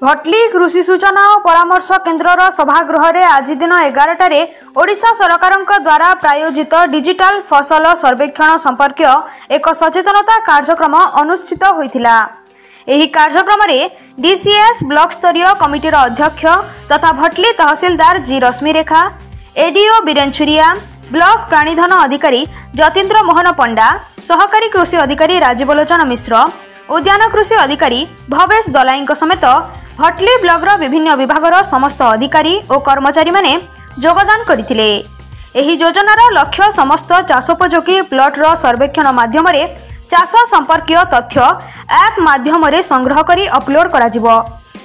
भटली कृषि सूचना और परामर्श केन्द्र सभागृह रे आज दिन 11 ओडिशा सरकार द्वारा प्रायोजित डिजिटल फसल सर्वेक्षण संपर्क एक सचेतनता कार्यक्रम अनुष्ठित होइथिला। एही कार्यक्रम रे डीसीएस ब्लॉक स्तरीय कमिटीर अध्यक्ष तथा भटली तहसीलदार जी रश्मिरेखा, एडीओ बीरेंछुरिया, ब्लॉक प्राणीधन अधिकारी जतीन्द्र मोहन पंडा, सहकारी कृषि अधिकारी राजीवलोचन मिश्र, उद्यान कृषि अधिकारी भवेश दलाई समेत भटली ब्लॉकर विभिन्न विभागर समस्त अधिकारी और कर्मचारी माने योगदान करथिले। एही योजनार लक्ष्य समस्त चाषोपयोगी प्लॉटर सर्वेक्षण माध्यम चाष संपर्कीय तथ्य ऐप माध्यम संग्रह करी अपलोड करा जिवो।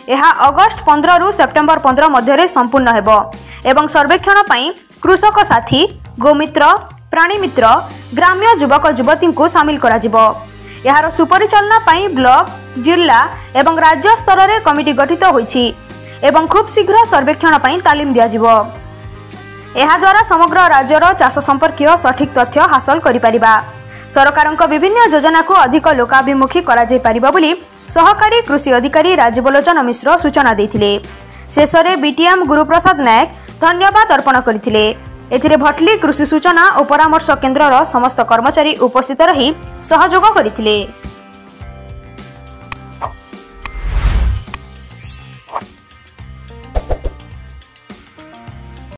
यह अगस्त 15 रु सेप्टेम्बर 15 मध्य संपूर्ण हेबो एवं सर्वेक्षण पई कृषक साथी, गोमित्र, प्राणीमित्र, ग्राम्य युवक युवती को सामिल करा जिवो। यार सुपरिचालना पाई ब्लॉक, जिला एवं राज्य स्तर में कमिटी गठित होईछि एवं खूब शीघ्र सर्वेक्षण पाई तालीम दिया जिवो। एहा द्वारा समग्र राज्यर चाष संपर्कीय सठिक तथ्य हासिल करि परिबा। सरकारक विभिन्न योजना को अधिक लोकाभिमुखी करा जाय परिबा बोली सहकारी कृषि अधिकारी राजीवलोचन मिश्र सूचना देथिले। शेषरे बीटीएम गुरुप्रसाद नायक धन्यवाद अर्पण करथिले। एथिरे भटली कृषि सूचना और परामर्श केन्द्रर समस्त कर्मचारी उपस्थित रही सहयोग करथिले।